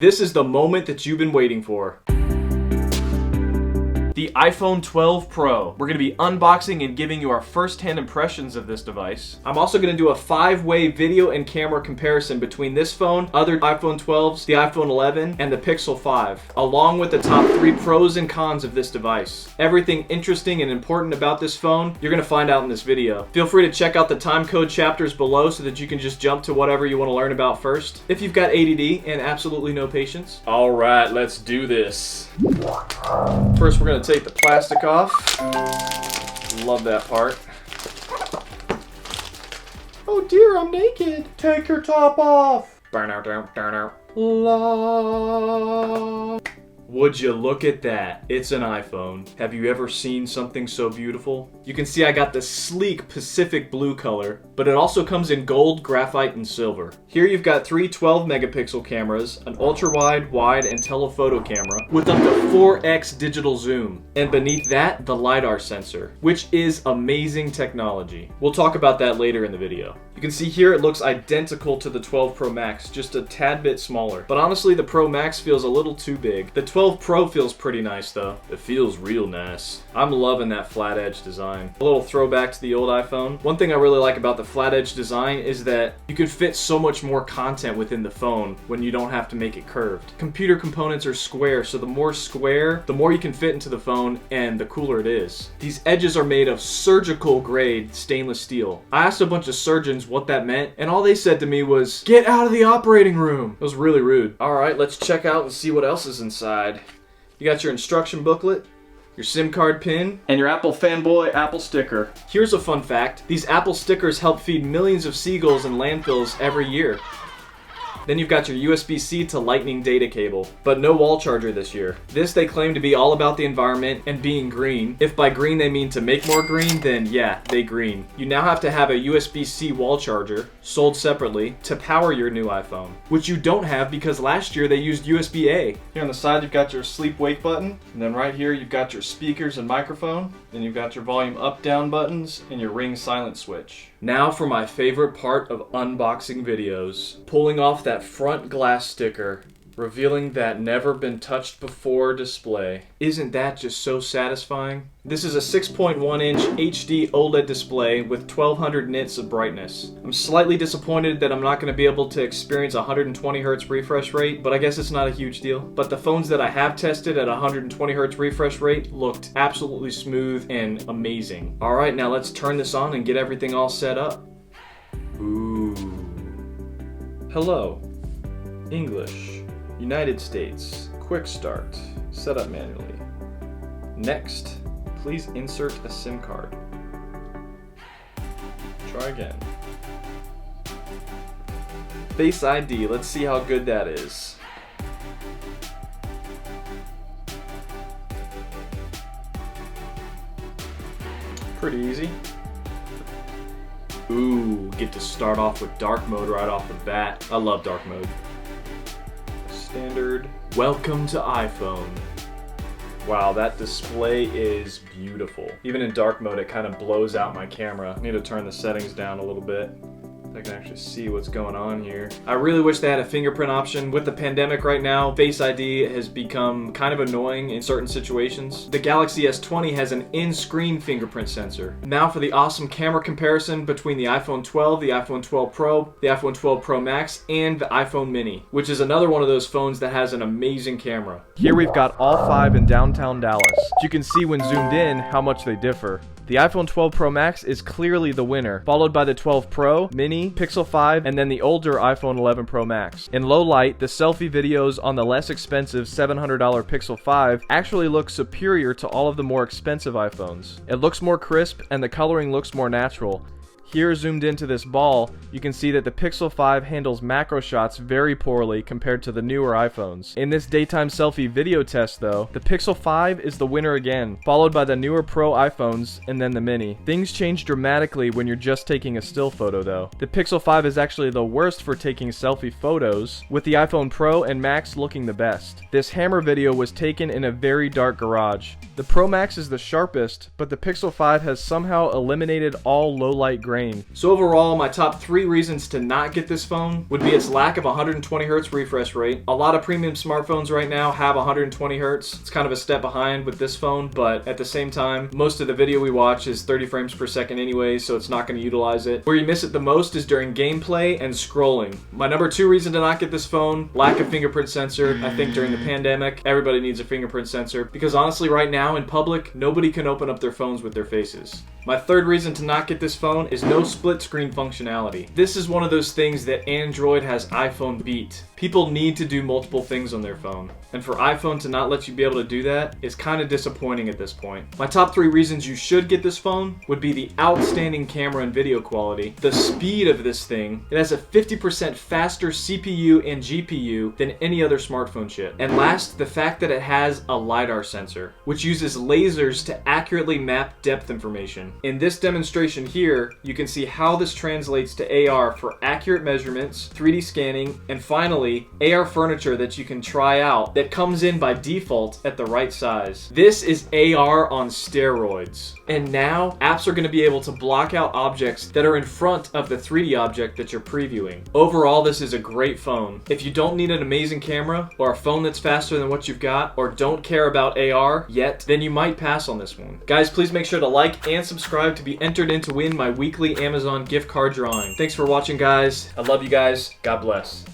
This is the moment that you've been waiting for. The iPhone 12 Pro. We're going to be unboxing and giving you our first-hand impressions of this device. I'm also going to do a 5-way video and camera comparison between this phone, other iPhone 12s, the iPhone 11, and the Pixel 5, along with the top 3 pros and cons of this device. Everything interesting and important about this phone, you're going to find out in this video. Feel free to check out the time code chapters below so that you can just jump to whatever you want to learn about first, if you've got ADD and absolutely no patience. All right, let's do this. First, we're going to take the plastic off. Love that part. Oh dear, I'm naked. Take your top off. La. Would you look at that? It's an iPhone. Have you ever seen something so beautiful? You can see I got the sleek Pacific blue color, but it also comes in gold, graphite, and silver. Here you've got 3 12-megapixel cameras, an ultra-wide, wide, and telephoto camera with up to 4x digital zoom. And beneath that, the Lidar Sensor, which is amazing technology. We'll talk about that later in the video. You can see here it looks identical to the 12 Pro Max, just a tad bit smaller. But honestly, the Pro Max feels a little too big. The 12 Pro feels pretty nice though. It feels real nice. I'm loving that flat edge design. A little throwback to the old iPhone. One thing I really like about the flat edge design is that you can fit so much more content within the phone when you don't have to make it curved. Computer components are square, so the more square, the more you can fit into the phone and the cooler it is. These edges are made of surgical grade stainless steel. I asked a bunch of surgeons what that meant, and all they said to me was, "Get out of the operating room." It was really rude. Alright, let's check out and see what else is inside. You got your instruction booklet, your SIM card pin, and your Apple fanboy Apple sticker. Here's a fun fact. These Apple stickers help feed millions of seagulls in landfills every year. Then you've got your USB-C to Lightning data cable, but no wall charger this year. This they claim to be all about the environment and being green. If by green they mean to make more green, then yeah, they green. You now have to have a USB-C wall charger, sold separately, to power your new iPhone, which you don't have because last year they used USB-A. Here on the side you've got your sleep-wake button, and then right here you've got your speakers and microphone, then you've got your volume up-down buttons, and your ring silent switch. Now for my favorite part of unboxing videos, pulling off that front glass sticker, revealing that never been touched before display. Isn't that just so satisfying? This is a 6.1-inch HD OLED display with 1200 nits of brightness. I'm slightly disappointed that I'm not going to be able to experience 120 Hz refresh rate, but I guess it's not a huge deal. But the phones that I have tested at 120 Hz refresh rate looked absolutely smooth and amazing. Alright, now let's turn this on and get everything all set up. Ooh. Hello. English. United States. Quick start. Set up manually. Next, please insert a SIM card. Try again. Face ID, let's see how good that is. Pretty easy. Ooh, get to start off with dark mode right off the bat. I love dark mode. Standard. Welcome to iPhone. Wow, that display is beautiful. Even in dark mode, it kind of blows out my camera. I need to turn the settings down a little bit. I can actually see what's going on here. I really wish they had a fingerprint option. With the pandemic right now, Face ID has become kind of annoying in certain situations. The Galaxy S20 has an in-screen fingerprint sensor. Now for the awesome camera comparison between the iPhone 12, the iPhone 12 Pro, the iPhone 12 Pro Max, and the iPhone Mini, which is another one of those phones that has an amazing camera. Here we've got all 5 in downtown Dallas. You can see when zoomed in how much they differ. The iPhone 12 Pro Max is clearly the winner, followed by the 12 Pro, Mini, Pixel 5, and then the older iPhone 11 Pro Max. In low light, the selfie videos on the less expensive $700 Pixel 5 actually look superior to all of the more expensive iPhones. It looks more crisp and the coloring looks more natural. Here, zoomed into this ball, you can see that the Pixel 5 handles macro shots very poorly compared to the newer iPhones. In this daytime selfie video test though, the Pixel 5 is the winner again, followed by the newer Pro iPhones and then the Mini. Things change dramatically when you're just taking a still photo though. The Pixel 5 is actually the worst for taking selfie photos, with the iPhone Pro and Max looking the best. This hammer video was taken in a very dark garage. The Pro Max is the sharpest, but the Pixel 5 has somehow eliminated all low light grain brain. So overall, my top 3 reasons to not get this phone would be its lack of 120 Hz refresh rate. A lot of premium smartphones right now have 120 Hz. It's kind of a step behind with this phone, but at the same time, most of the video we watch is 30 frames per second anyway, so it's not going to utilize it. Where you miss it the most is during gameplay and scrolling. My number 2 reason to not get this phone, lack of fingerprint sensor. I think during the pandemic, everybody needs a fingerprint sensor because honestly right now in public, nobody can open up their phones with their faces. My 3rd reason to not get this phone is no split screen functionality. This is one of those things that Android has iPhone beat. People need to do multiple things on their phone. And for iPhone to not let you be able to do that is kind of disappointing at this point. My top 3 reasons you should get this phone would be the outstanding camera and video quality, the speed of this thing. It has a 50% faster CPU and GPU than any other smartphone chip. And last, the fact that it has a LiDAR sensor, which uses lasers to accurately map depth information. In this demonstration here, you can see how this translates to AR for accurate measurements, 3D scanning, and finally, AR furniture that you can try out that comes in by default at the right size. This is AR on steroids. And now, apps are going to be able to block out objects that are in front of the 3D object that you're previewing. Overall, this is a great phone. If you don't need an amazing camera, or a phone that's faster than what you've got, or don't care about AR yet, then you might pass on this one. Guys, please make sure to like and subscribe to be entered in to win my weekly Amazon gift card drawing. Thanks for watching, guys. I love you guys. God bless.